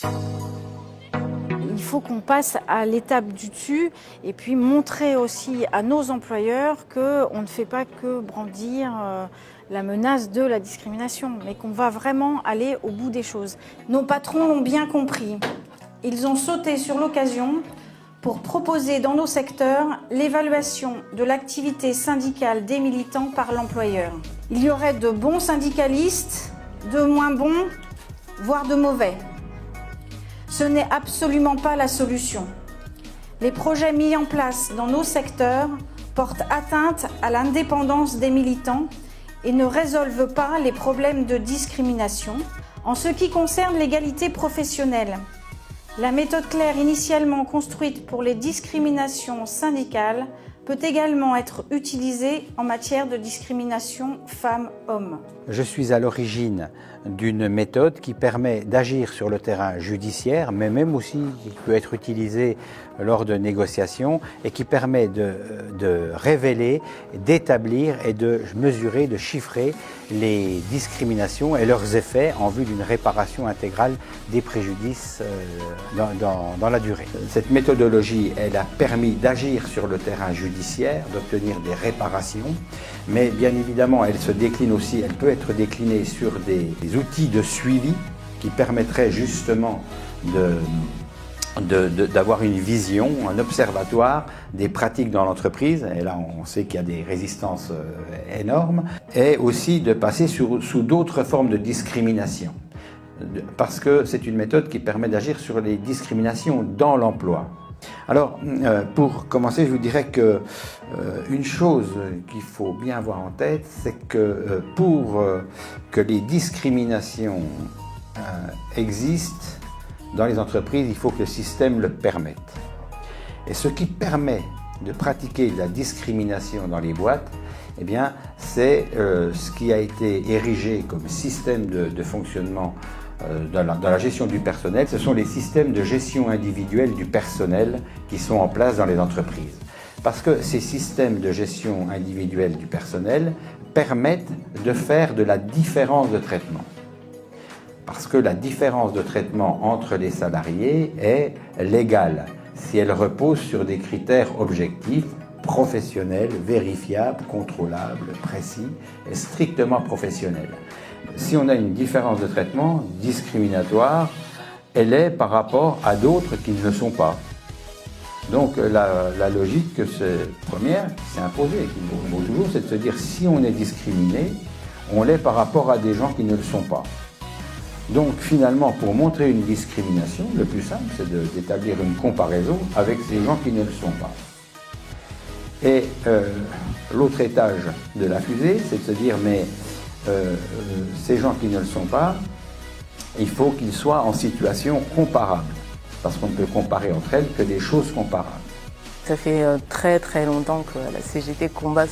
Il faut qu'on passe à l'étape du dessus et puis montrer aussi à nos employeurs qu'on ne fait pas que brandir la menace de la discrimination, mais qu'on va vraiment aller au bout des choses. Nos patrons l'ont bien compris. Ils ont sauté sur l'occasion pour proposer dans nos secteurs l'évaluation de l'activité syndicale des militants par l'employeur. Il y aurait de bons syndicalistes, de moins bons, voire de mauvais. Ce n'est absolument pas la solution. Les projets mis en place dans nos secteurs portent atteinte à l'indépendance des militants et ne résolvent pas les problèmes de discrimination. En ce qui concerne l'égalité professionnelle, la méthode Claire initialement construite pour les discriminations syndicales peut également être utilisée en matière de discrimination femmes-hommes. Je suis à l'origine d'une méthode qui permet d'agir sur le terrain judiciaire, mais même aussi qui peut être utilisée lors de négociations et qui permet de révéler, d'établir et de mesurer, de chiffrer les discriminations et leurs effets en vue d'une réparation intégrale des préjudices dans la durée. Cette méthodologie, elle a permis d'agir sur le terrain judiciaire, d'obtenir des réparations, mais bien évidemment, elle se décline aussi, elle peut être déclinée sur des outils de suivi qui permettraient justement d'avoir une vision, un observatoire des pratiques dans l'entreprise, et là on sait qu'il y a des résistances énormes, et aussi de passer sous d'autres formes de discrimination, parce que c'est une méthode qui permet d'agir sur les discriminations dans l'emploi. Alors, pour commencer, je vous dirais que une chose qu'il faut bien avoir en tête, c'est que pour que les discriminations existent dans les entreprises, il faut que le système le permette. Et ce qui permet de pratiquer la discrimination dans les boîtes, eh bien, c'est ce qui a été érigé comme système de fonctionnement dans la gestion du personnel. Ce sont les systèmes de gestion individuelle du personnel qui sont en place dans les entreprises. Parce que ces systèmes de gestion individuelle du personnel permettent de faire de la différence de traitement. Parce que la différence de traitement entre les salariés est légale, si elle repose sur des critères objectifs, professionnels, vérifiables, contrôlables, précis et strictement professionnels. Si on a une différence de traitement discriminatoire, elle est par rapport à d'autres qui ne le sont pas. Donc la logique première qui s'est imposée, qui vaut toujours, c'est de se dire si on est discriminé, on l'est par rapport à des gens qui ne le sont pas. Donc finalement, pour montrer une discrimination, le plus simple, c'est d'établir une comparaison avec ces gens qui ne le sont pas. Et l'autre étage de la fusée, c'est de se dire mais ces gens qui ne le sont pas, il faut qu'ils soient en situation comparable, parce qu'on ne peut comparer entre elles que des choses comparables. Ça fait très très longtemps que la CGT combat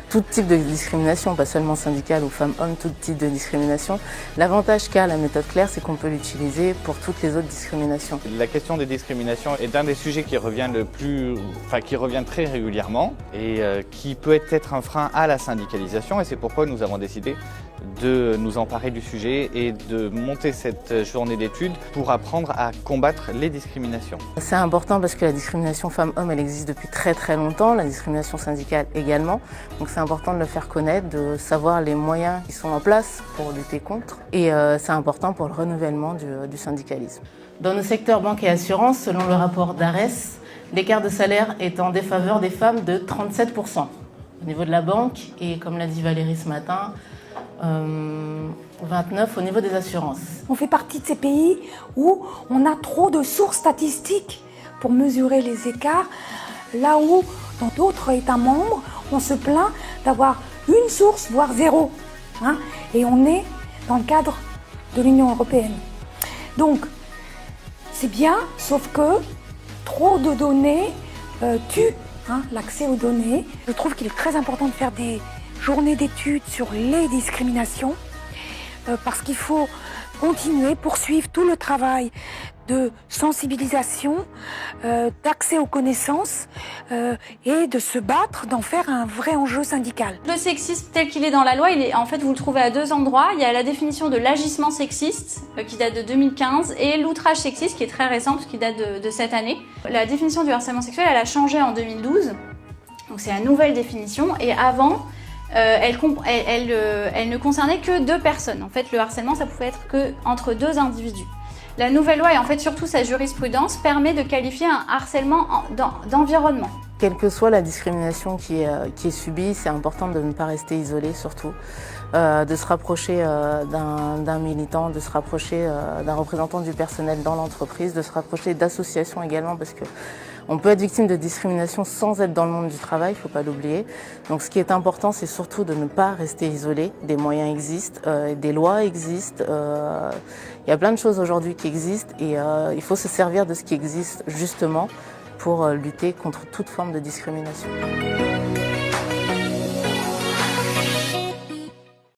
tout type de discrimination, pas seulement syndicale ou femmes-hommes, tout type de discrimination. L'avantage qu'a la méthode Claire, c'est qu'on peut l'utiliser pour toutes les autres discriminations. La question des discriminations est un des sujets qui revient qui revient très régulièrement et qui peut être un frein à la syndicalisation, et c'est pourquoi nous avons décidé de nous emparer du sujet et de monter cette journée d'études pour apprendre à combattre les discriminations. C'est important parce que la discrimination femmes-hommes, elle existe depuis très très longtemps, la discrimination syndicale également. Donc c'est important de le faire connaître, de savoir les moyens qui sont en place pour lutter contre. Et c'est important pour le renouvellement du syndicalisme. Dans nos secteurs banque et assurance, selon le rapport d'ARES, l'écart de salaire est en défaveur des femmes de 37%. Au niveau de la banque, et comme l'a dit Valérie ce matin, 29 au niveau des assurances. On fait partie de ces pays où on a trop de sources statistiques pour mesurer les écarts, là où dans d'autres États membres, on se plaint d'avoir une source, voire zéro. Et on est dans le cadre de l'Union européenne. Donc, c'est bien, sauf que trop de données tuent l'accès aux données. Je trouve qu'il est très important de faire des journée d'études sur les discriminations parce qu'il faut continuer, poursuivre tout le travail de sensibilisation, d'accès aux connaissances et de se battre, d'en faire un vrai enjeu syndical. Le sexisme tel qu'il est dans la loi, en fait, vous le trouvez à 2 endroits. Il y a la définition de l'agissement sexiste qui date de 2015 et l'outrage sexiste qui est très récent parce qu'il date de cette année. La définition du harcèlement sexuel, elle a changé en 2012. Donc c'est la nouvelle définition et avant, elle ne concernait que 2 personnes. En fait, le harcèlement, ça pouvait être que entre 2 individus. La nouvelle loi et en fait surtout sa jurisprudence permet de qualifier un harcèlement d'environnement. Quelle que soit la discrimination qui est subie, c'est important de ne pas rester isolé surtout, de se rapprocher d'un militant, de se rapprocher d'un représentant du personnel dans l'entreprise, de se rapprocher d'associations également parce que on peut être victime de discrimination sans être dans le monde du travail, il ne faut pas l'oublier. Donc ce qui est important, c'est surtout de ne pas rester isolé. Des moyens existent, des lois existent. Il y a plein de choses aujourd'hui qui existent et il faut se servir de ce qui existe justement pour lutter contre toute forme de discrimination.